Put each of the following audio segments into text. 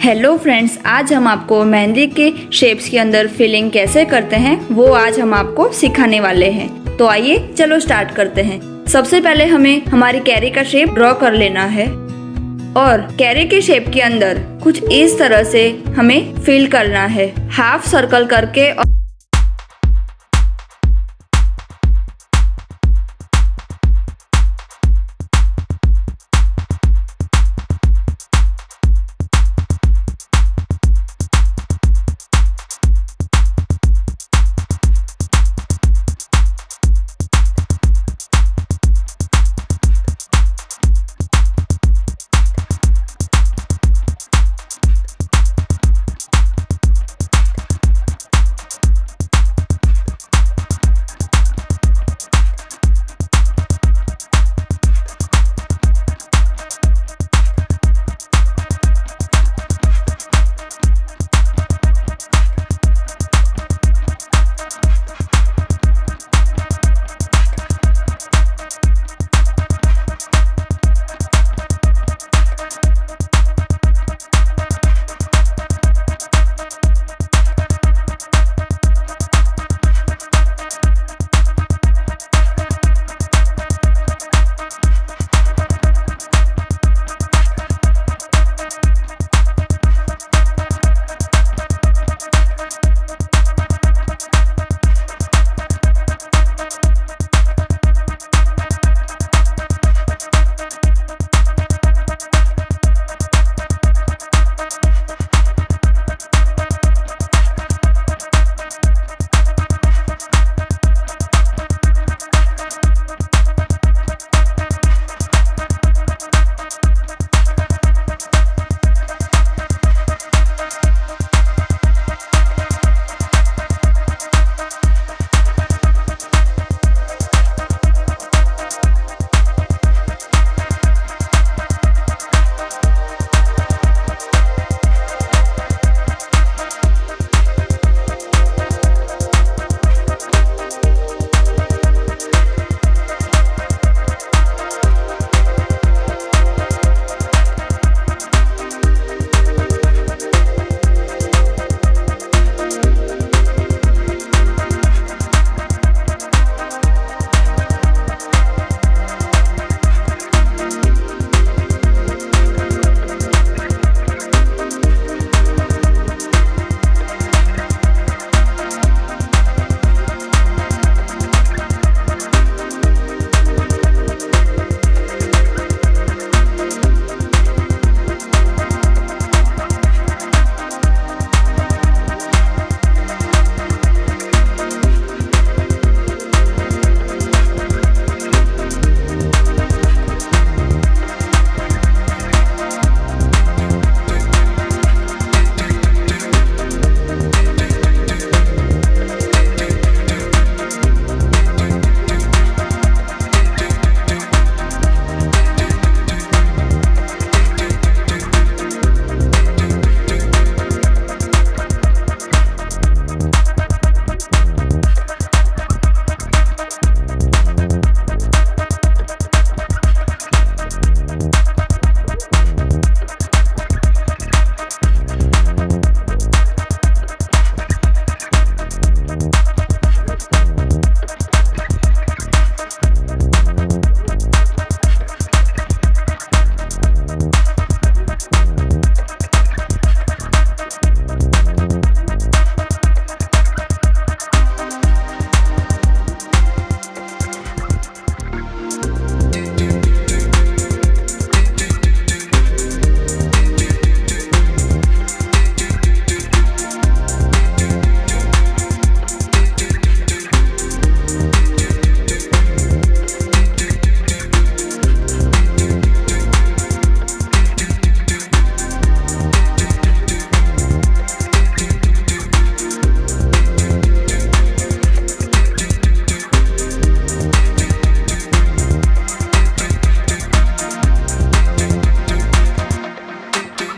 Hello friends, आज हम आपको मेहंदी के शेप्स के अंदर फिलिंग कैसे करते हैं वो आज हम आपको सिखाने वाले हैं। तो आइए चलो स्टार्ट करते हैं। सबसे पहले हमें हमारी कैरी का शेप ड्रॉ कर लेना है और कैरी के शेप के अंदर कुछ इस तरह से हमें फिल करना है, हाफ सर्कल करके।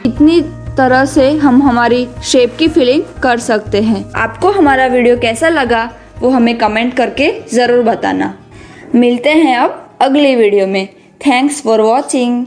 इतनी तरह से हम हमारी शेप की फिलिंग कर सकते हैं। आपको हमारा वीडियो कैसा लगा वो हमें कमेंट करके ज़रूर बताना। मिलते हैं अब अगली वीडियो में। Thanks for watching.